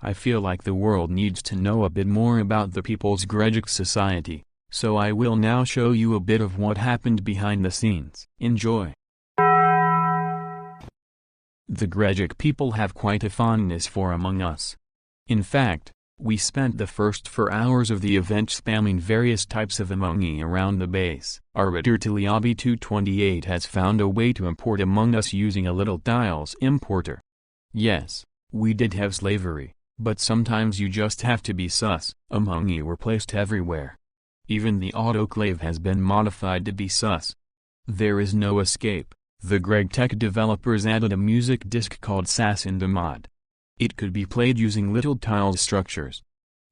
I feel like the world needs to know a bit more about the People's Gregic Society, so I will now show you a bit of what happened behind the scenes. Enjoy! The Gregic people have quite a fondness for Among Us. In fact, we spent the first 4 hours of the event spamming various types of Among Us around the base. Arbiter Tiliobi228 has found a way to import Among Us using a little tiles importer. Yes, we did have slavery, but sometimes you just have to be sus. Among Us were placed everywhere. Even the autoclave has been modified to be sus. There is no escape. The Gregtech developers added a music disc called SAS in the mod. It could be played using little tile structures.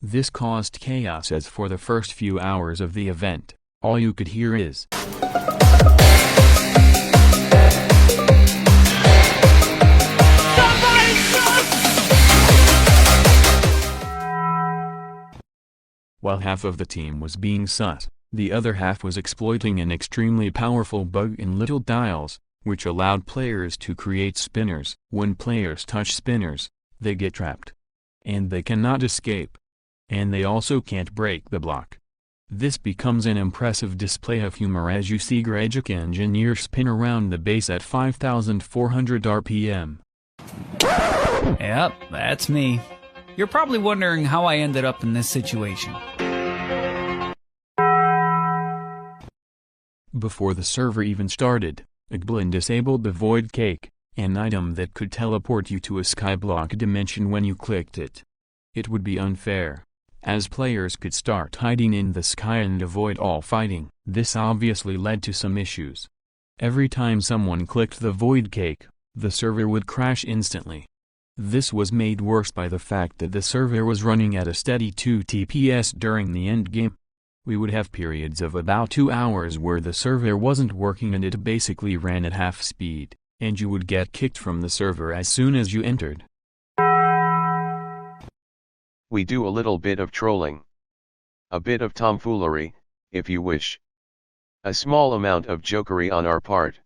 This caused chaos as for the first few hours of the event, all you could hear is while half of the team was being sus, the other half was exploiting an extremely powerful bug in little tiles, which allowed players to create spinners. When players touch spinners, they get trapped. And they cannot escape. And they also can't break the block. This becomes an impressive display of humor as you see Gregic engineer spin around the base at 5,400 RPM. Yep, that's me. You're probably wondering how I ended up in this situation. Before the server even started, IGoByLotsOfNames disabled the void cake, an item that could teleport you to a skyblock dimension when you clicked it. It would be unfair, as players could start hiding in the sky and avoid all fighting. This obviously led to some issues. Every time someone clicked the void cake, the server would crash instantly. This was made worse by the fact that the server was running at a steady 2 TPS during the endgame. We would have periods of about 2 hours where the server wasn't working and it basically ran at half speed, and you would get kicked from the server as soon as you entered. We do a little bit of trolling. A bit of tomfoolery, if you wish. A small amount of jokery on our part.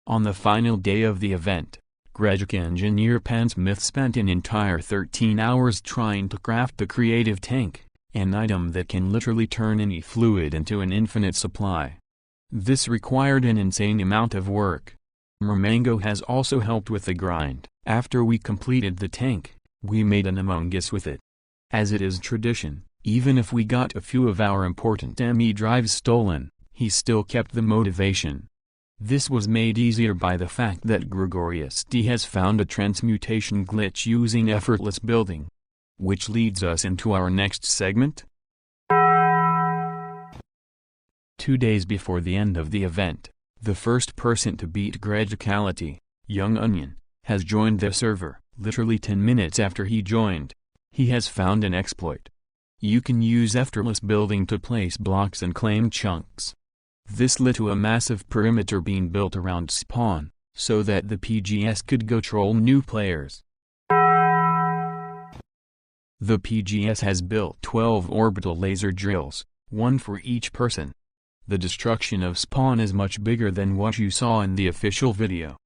On the final day of the event, Gregic engineer Pansmith spent an entire 13 hours trying to craft the creative tank, an item that can literally turn any fluid into an infinite supply. This required an insane amount of work. Mermango has also helped with the grind. After we completed the tank, we made an Among Us with it. As it is tradition, even if we got a few of our important ME drives stolen, he still kept the motivation. This was made easier by the fact that Gregorius D has found a transmutation glitch using effortless building. Which leads us into our next segment. 2 days before the end of the event, the first person to beat Gregicality, Young Onion, has joined the server. Literally 10 minutes after he joined, he has found an exploit. You can use effortless building to place blocks and claim chunks. This led to a massive perimeter being built around spawn, so that the PGS could go troll new players. The PGS has built 12 orbital laser drills, one for each person. The destruction of spawn is much bigger than what you saw in the official video.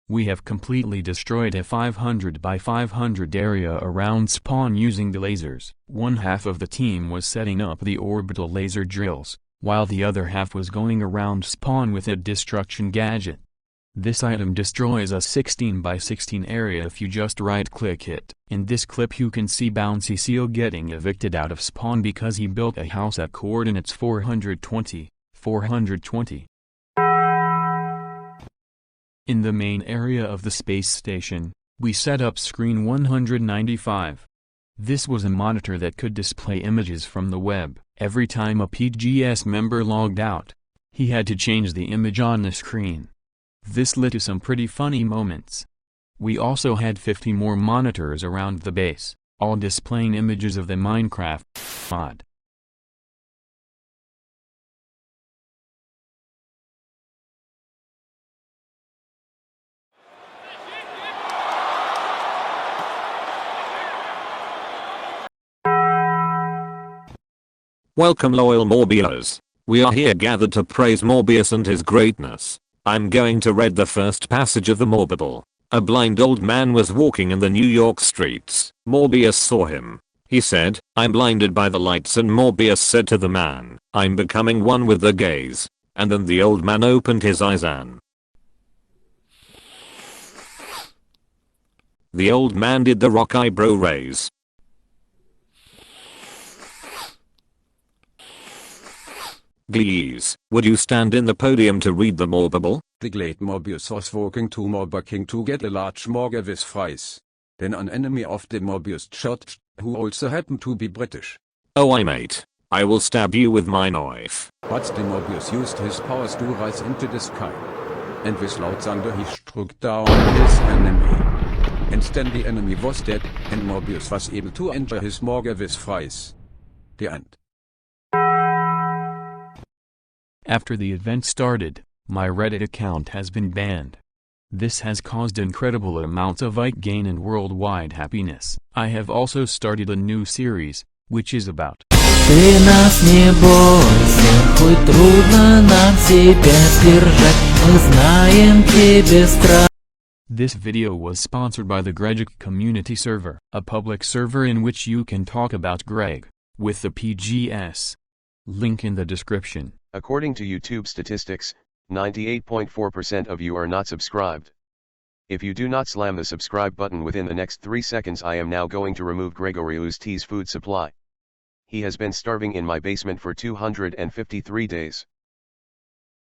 We have completely destroyed a 500 by 500 area around spawn using the lasers. One half of the team was setting up the orbital laser drills, while the other half was going around spawn with a destruction gadget. This item destroys a 16 by 16 area if you just right-click it. In this clip you can see Bouncy Seal getting evicted out of spawn because he built a house at coordinates 420. In the main area of the space station, we set up screen 195. This was a monitor that could display images from the web. Every time a PGS member logged out, he had to change the image on the screen. This led to some pretty funny moments. We also had 50 more monitors around the base, all displaying images of the Minecraft mod. Welcome loyal Morbios. We are here gathered to praise Morbius and his greatness. I'm going to read the first passage of the Morbidle. A blind old man was walking in the New York streets. Morbius saw him. He said, "I'm blinded by the lights," and Morbius said to the man, "I'm becoming one with the gaze." And then the old man opened his eyes and the old man did the rock eyebrow raise. Please, would you stand in the podium to read the Morbable? The great Morbius was walking to Morber King to get a large Morbius fries. Then an enemy of the Morbius shot, who also happened to be British. Oh, mate. I will stab you with my knife. But the Morbius used his powers to rise into the sky. And with loud thunder he struck down his enemy. And then the enemy was dead, and Morbius was able to enjoy his Morbius fries. The end. After the event started, my Reddit account has been banned. This has caused incredible amounts of like gain and worldwide happiness. I have also started a new series, which is about Ты нас не бойся, хоть трудно нам себя сдержать, мы знаем тебе страх. This video was sponsored by the Gregic community server, a public server in which you can talk about Greg, with the PGS. Link in the description. According to YouTube statistics, 98.4% of you are not subscribed. If you do not slam the subscribe button within the next 3 seconds, I am now going to remove Gregory's food supply. He has been starving in my basement for 253 days.